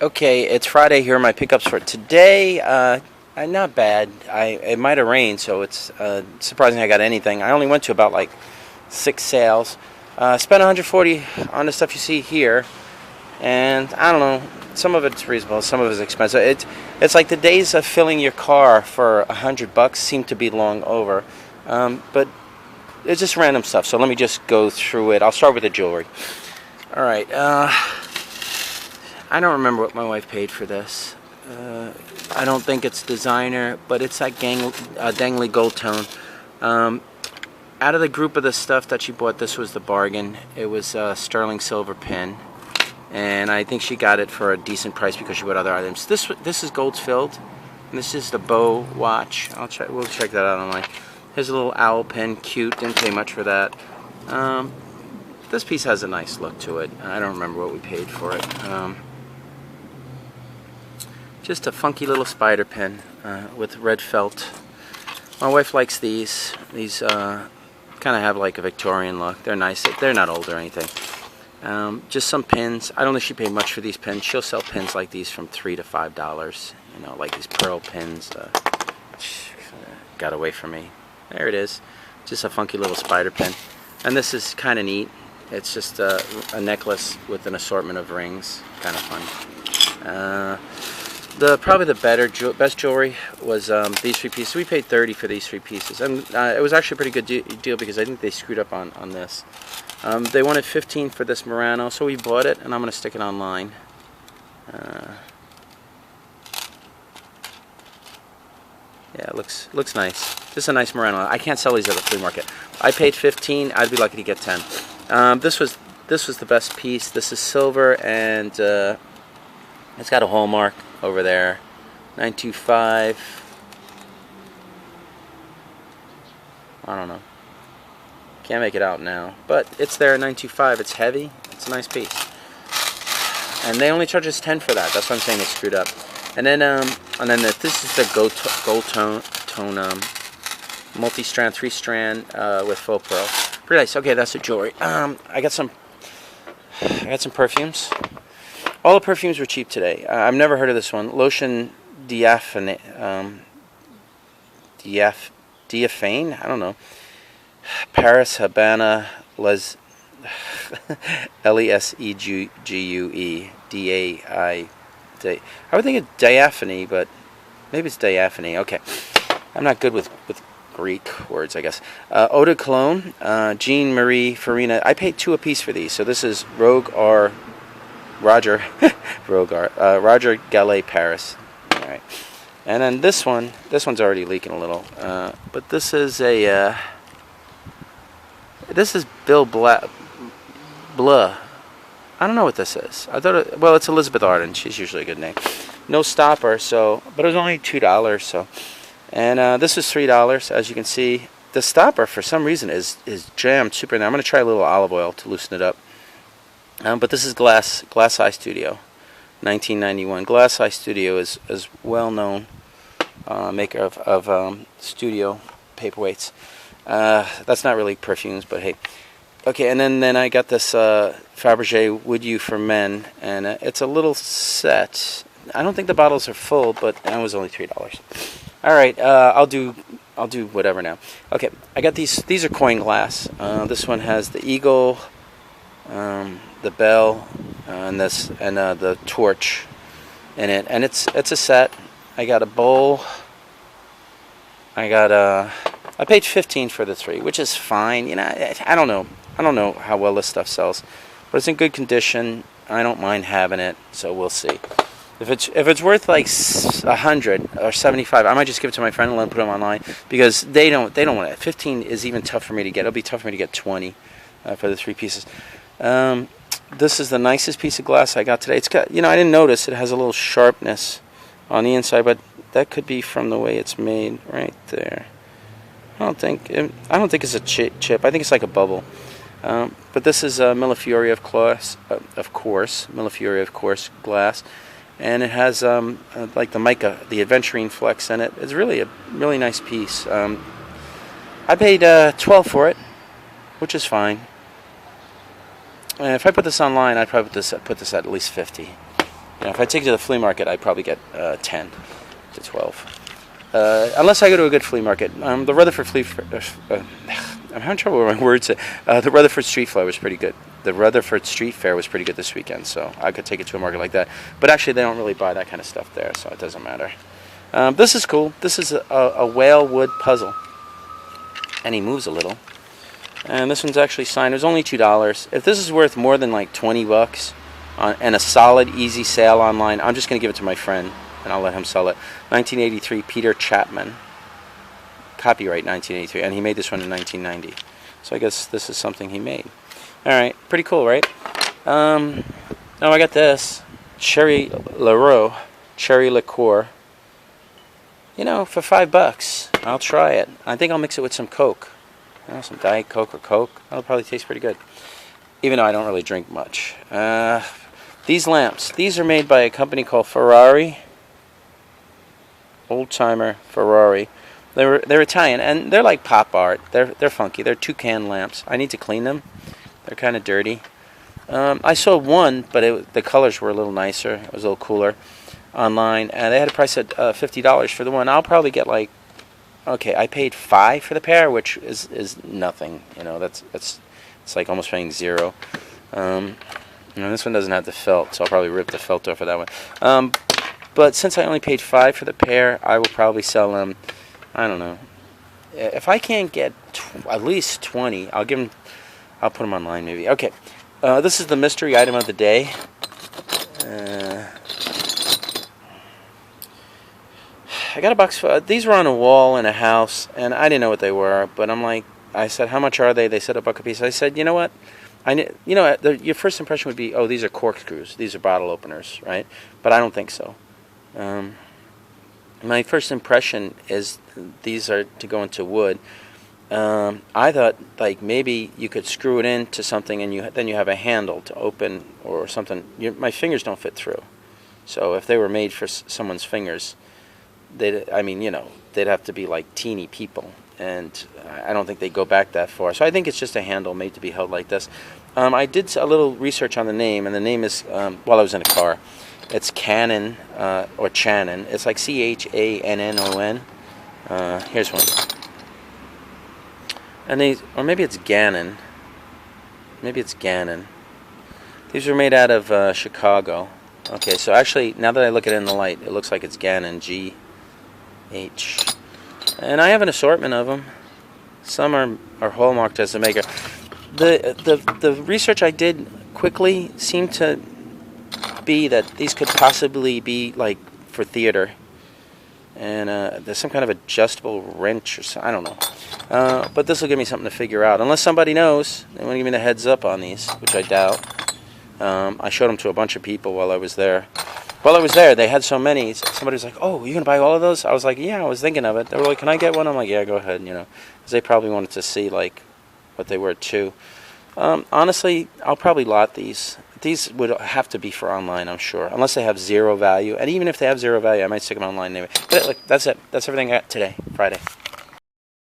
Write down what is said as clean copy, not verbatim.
Okay, it's Friday. Here are my pickups for today. Not bad. It might have rained, so it's surprising I got anything. I only went to about like 6 sales. Spent 140 on the stuff you see here, and I don't know. Some of it's reasonable, some of it's expensive. It's like the days of filling your car for $100 seem to be long over. But it's just random stuff. So let me just go through it. I'll start with the jewelry. All right. I don't remember what my wife paid for this. I don't think it's designer, but it's that dangly gold tone. Out of the group of the stuff that she bought, this was the bargain. It was a sterling silver pin, and I think she got it for a decent price because she bought other items. This is gold filled, and this is the bow watch. We'll check that out online. Here's a little owl pin, cute. Didn't pay much for that. This piece has a nice look to it. I don't remember what we paid for it. Just a funky little spider pin with red felt. My wife likes these. These kind of have like a Victorian look. They're nice. They're not old or anything. Just some pins. I don't think she paid much for these pins. She'll sell pins like these from $3 to $5. You know, like these pearl pins. Got away from me. There it is. Just a funky little spider pin. And this is kind of neat. It's just a necklace with an assortment of rings. Kind of fun. Probably the best jewelry was these 3 pieces. We paid $30 for these 3 pieces, and it was actually a pretty good deal because I think they screwed up on this. They wanted $15 for this Murano, so we bought it, and I'm going to stick it online. Yeah, it looks nice. This is a nice Murano. I can't sell these at the flea market. I paid $15. I'd be lucky to get 10. This was the best piece. This is silver, and it's got a hallmark over there. 925. I don't know. Can't make it out now, but it's there. 925. It's heavy. It's a nice piece. And they only charge us 10 for that. That's what I'm saying. They screwed up. And then this is the gold tone multi-strand, 3-strand with faux pearl. Pretty nice. Okay, that's the jewelry. I got some perfumes. All the perfumes were cheap today. I've never heard of this one. Lotion Diaphane. I don't know. Paris Habana Les Lesegue Dai. I would think it's diaphane, but maybe it's diaphane. Okay, I'm not good with Greek words, I guess. Eau de Cologne, Jean Marie Farina. I paid 2 apiece for these. So this is Roger Gallet Paris. All right, and then this one's already leaking a little. But this is Bill Blah. I don't know what this is. I thought well, it's Elizabeth Arden. She's usually a good name. No stopper, but it was only $2. So, and this is $3, as you can see. The stopper, for some reason, is jammed super in there. I'm going to try a little olive oil to loosen it up. But this is Glass Eye Studio, 1991. Glass Eye Studio is well known maker of studio paperweights. That's not really perfumes, but hey. Okay, and then I got this Fabergé Would You for Men, and it's a little set. I don't think the bottles are full, but it was only $3. All right, I'll do whatever now. Okay, I got these. These are coin glass. This one has the eagle, the bell, and the torch in it, and it's a set. I got a bowl. I paid $15 for the 3, which is fine. You know, I don't know how well this stuff sells, but it's in good condition. I don't mind having it, so we'll see. If it's worth like 100 or 75, I might just give it to my friend and let him put them online because they don't want it. 15 is even tough for me to get. It'll be tough for me to get 20 for the 3 pieces. This is the nicest piece of glass I got today. It's got, I didn't notice it has a little sharpness on the inside, but that could be from the way it's made right there. I don't think it's a chip. I think it's like a bubble. But this is Millefiori, of course, Millefiori, of course, glass, and it has like the mica, the aventurine flex in it. It's really a really nice piece. I paid $12 for it, which is fine. And if I put this online, I'd probably put this at least $50. if I take it to the flea market, I'd probably get 10 to 12. Unless I go to a good flea market. The Rutherford I'm having trouble with my words. The Rutherford Street Fair was pretty good. The Rutherford Street Fair was pretty good this weekend, so I could take it to a market like that. But actually, they don't really buy that kind of stuff there, so it doesn't matter. This is cool. This is a whale wood puzzle, and he moves a little. And this one's actually signed. It was only $2. If this is worth more than like $20 and a solid, easy sale online, I'm just going to give it to my friend, and I'll let him sell it. 1983, Peter Chapman. Copyright 1983, and he made this one in 1990. So I guess this is something he made. All right, pretty cool, right? Oh, I got this Cherry Leroux, cherry liqueur. You know, for $5, I'll try it. I think I'll mix it with some Coke. You know, some Diet Coke or Coke. That'll probably taste pretty good. Even though I don't really drink much. These lamps. These are made by a company called Ferrari. Old timer Ferrari. They're Italian, and they're like pop art. They're funky. They're toucan lamps. I need to clean them. They're kind of dirty. I saw one, but the colors were a little nicer. It was a little cooler online, and they had a price at $50 for the one. I'll probably get like, okay, I paid $5 for the pair, which is nothing. You know, it's like almost paying $0. You know, this one doesn't have the felt, so I'll probably rip the felt off of that one. But since I only paid $5 for the pair, I will probably sell them. I don't know. If I can't get at least 20, I'll put them online maybe. Okay. This is the mystery item of the day. I got a box. These were on a wall in a house, and I didn't know what they were. But I said, how much are they? They said $1 a piece. I said, you know what? Your first impression would be, oh, these are corkscrews. These are bottle openers, right? But I don't think so. My first impression is these are to go into wood. I thought like maybe you could screw it into something and then you have a handle to open or something. My fingers don't fit through. So if they were made for someone's fingers, they'd have to be like teeny people. And I don't think they'd go back that far. So I think it's just a handle made to be held like this. I did a little research on the name, and the name is, while I was in a car, it's Cannon, or Channon. It's like Channon. Here's one. And or maybe it's Gannon. Maybe it's Gannon. These were made out of Chicago. Okay, so actually, now that I look at it in the light, it looks like it's Gannon, G-H. And I have an assortment of them. Some are hallmarked as the maker. The research I did quickly seemed to be that these could possibly be like for theater. And there's some kind of adjustable wrench or something. I don't know. But this will give me something to figure out. Unless somebody knows, they want to give me the heads up on these, which I doubt. I showed them to a bunch of people while I was there. While I was there, they had so many. Somebody was like, "Oh, you gonna buy all of those?" I was like, "Yeah, I was thinking of it." They were like, "Can I get one?" I'm like, "Yeah, go ahead." You know, because they probably wanted to see like what they were too. Honestly, I'll probably lot these. These would have to be for online, I'm sure, unless they have zero value. And even if they have zero value, I might stick them online anyway. But look, that's it. That's everything I got today, Friday.